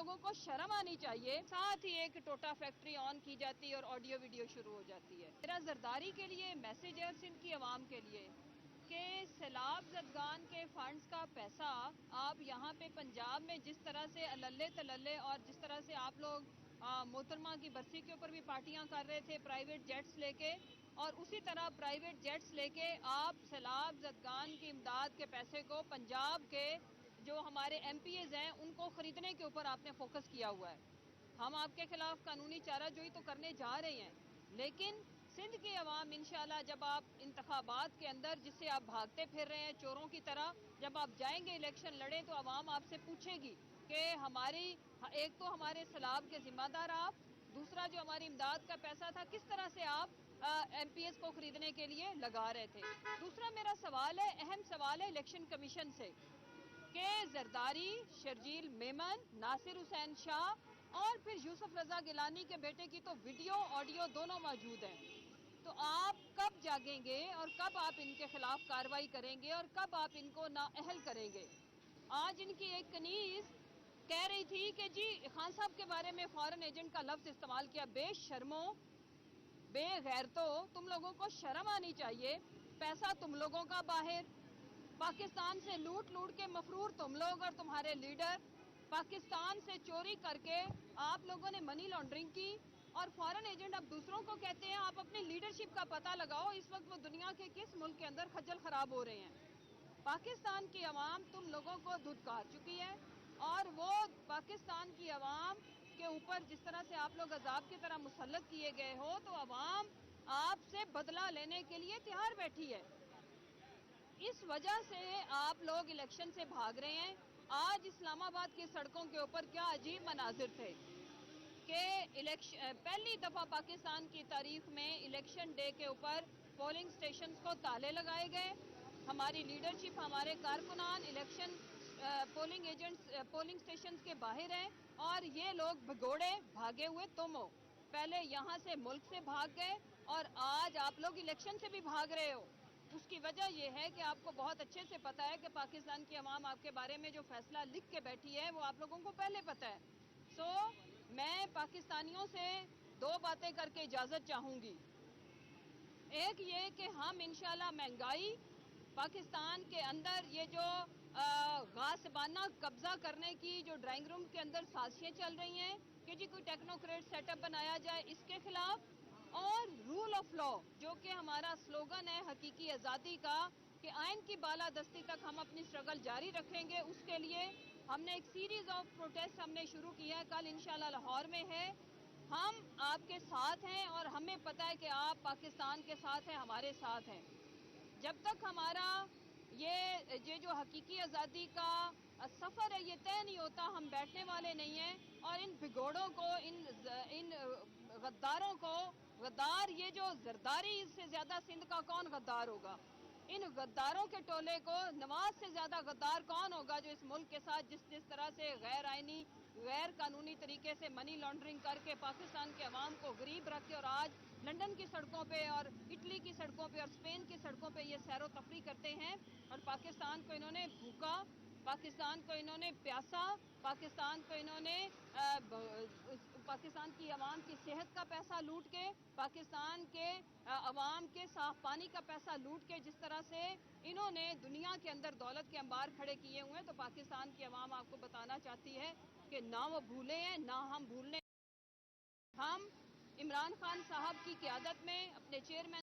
لوگوں کو شرم آنی چاہیے. ساتھ ہی ایک ٹوٹا فیکٹری آن کی جاتی ہے اور آڈیو ویڈیو شروع ہو جاتی ہے. میرا زرداری کے لیے میسیج ہے سندھ کی عوام کے لیے کہ سیلاب زدگان کے فنڈز کا پیسہ آپ یہاں پہ پنجاب میں جس طرح سے اللے تللے اور جس طرح سے آپ لوگ محترمہ کی برسی کے اوپر بھی پارٹیاں کر رہے تھے پرائیویٹ جیٹس لے کے، اور اسی طرح پرائیویٹ جیٹس لے کے آپ سیلاب زدگان کی امداد کے پیسے کو پنجاب کے جو ہمارے ایم پی ایز ہیں ان کو خریدنے کے اوپر آپ نے فوکس کیا ہوا ہے. ہم آپ کے خلاف قانونی چارہ جوئی تو کرنے جا رہے ہیں، لیکن سندھ کی عوام انشاءاللہ جب آپ انتخابات کے اندر جس سے آپ بھاگتے پھر رہے ہیں چوروں کی طرح، جب آپ جائیں گے الیکشن لڑیں تو عوام آپ سے پوچھے گی کہ ہماری ایک تو ہمارے سیلاب کے ذمہ دار آپ، دوسرا جو ہماری امداد کا پیسہ تھا کس طرح سے آپ ایم پی ایس کو خریدنے کے لیے لگا رہے تھے. دوسرا میرا سوال ہے، اہم سوال ہے الیکشن کمیشن سے کہ زرداری، شرجیل میمن، ناصر حسین شاہ اور پھر یوسف رضا گیلانی کے بیٹے کی تو ویڈیو آڈیو دونوں موجود ہیں. تو آپ کب جاگیں گے اور کب آپ ان کے خلاف کارروائی کریں گے اور کب آپ ان کو نااہل کریں گے؟ آج ان کی ایک کنیز کہہ رہی تھی کہ جی خان صاحب کے بارے میں فارن ایجنٹ کا لفظ استعمال کیا. بے شرمو، بے غیرتوں، تم لوگوں کو شرم آنی چاہیے. پیسہ تم لوگوں کا باہر، پاکستان سے لوٹ لوٹ کے مفرور تم لوگ اور تمہارے لیڈر، پاکستان سے چوری کر کے آپ لوگوں نے منی لانڈرنگ کی اور فارن ایجنٹ اب دوسروں کو کہتے ہیں. آپ اپنی لیڈرشپ کا پتہ لگاؤ اس وقت وہ دنیا کے کس ملک کے اندر خجل خراب ہو رہے ہیں. پاکستان کی عوام تم لوگوں کو دھتکار چکی ہے اور وہ پاکستان کی عوام کے اوپر جس طرح سے آپ لوگ عذاب کی طرح مسلط کیے گئے ہو تو عوام آپ سے بدلہ لینے کے لیے تیار بیٹھی ہے. اس وجہ سے آپ لوگ الیکشن سے بھاگ رہے ہیں. آج اسلام آباد کی سڑکوں کے اوپر کیا عجیب مناظر تھے کہ پہلی دفعہ پاکستان کی تاریخ میں الیکشن ڈے کے اوپر پولنگ سٹیشنز کو تالے لگائے گئے. ہماری لیڈرشپ، ہمارے کارکنان election polling agents polling stations کے باہر ہیں اور یہ لوگ بھگوڑے بھاگے ہوئے تم ہو. پہلے یہاں سے ملک سے بھاگ گئے اور آج آپ لوگ الیکشن سے بھی بھاگ رہے ہو. اس کی وجہ یہ ہے کہ آپ کو بہت اچھے سے پتا ہے کہ پاکستان کی عوام آپ کے بارے میں جو فیصلہ لکھ کے بیٹھی ہے وہ آپ لوگوں کو پہلے پتا ہے. میں پاکستانیوں سے دو باتیں کر کے اجازت چاہوں گی. ایک یہ کہ ہم انشاءاللہ مہنگائی، پاکستان کے اندر یہ جو غاصبانہ قبضہ کرنے کی جو ڈرائنگ روم کے اندر سازشیں چل رہی ہیں کہ جی کوئی ٹیکنوکریٹ سیٹ اپ بنایا جائے اس کے خلاف، اور رول آف لا جو کہ ہمارا سلوگن ہے حقیقی آزادی کا کہ آئین کی بالادستی تک ہم اپنی سٹرگل جاری رکھیں گے. اس کے لیے ہم نے ایک سیریز آف پروٹیسٹ ہم نے شروع کیا ہے. کل انشاءاللہ لاہور میں ہے. ہم آپ کے ساتھ ہیں اور ہمیں پتہ ہے کہ آپ پاکستان کے ساتھ ہیں، ہمارے ساتھ ہیں. جب تک ہمارا یہ جو حقیقی آزادی کا سفر ہے یہ طے نہیں ہوتا ہم بیٹھنے والے نہیں ہیں. اور ان بھگوڑوں کو، ان غداروں کو، غدار یہ جو زرداری، اس سے زیادہ سندھ کا کون غدار ہوگا؟ ان غداروں کے ٹولے کو نواز سے زیادہ غدار کون ہوگا جو اس ملک کے ساتھ جس طرح سے غیر آئینی، غیر قانونی طریقے سے منی لانڈرنگ کر کے پاکستان کے عوام کو غریب رکھ کے اور آج لندن کی سڑکوں پہ اور اٹلی کی سڑکوں پہ اور اسپین کی سڑکوں پہ یہ سیر و تفریح کرتے ہیں. اور پاکستان کو انہوں نے بھوکا، پاکستان کو انہوں نے پیاسا، پاکستان کو انہوں نے پاکستان کی عوام کی صحت کا پیسہ لوٹ کے، پاکستان کے عوام کے صاف پانی کا پیسہ لوٹ کے جس طرح سے انہوں نے دنیا کے اندر دولت کے انبار کھڑے کیے ہوئے ہیں. تو پاکستان کی عوام آپ کو بتانا چاہتی ہے کہ نہ وہ بھولے ہیں نہ ہم بھولنے. ہم عمران خان صاحب کی قیادت میں اپنے چیئرمین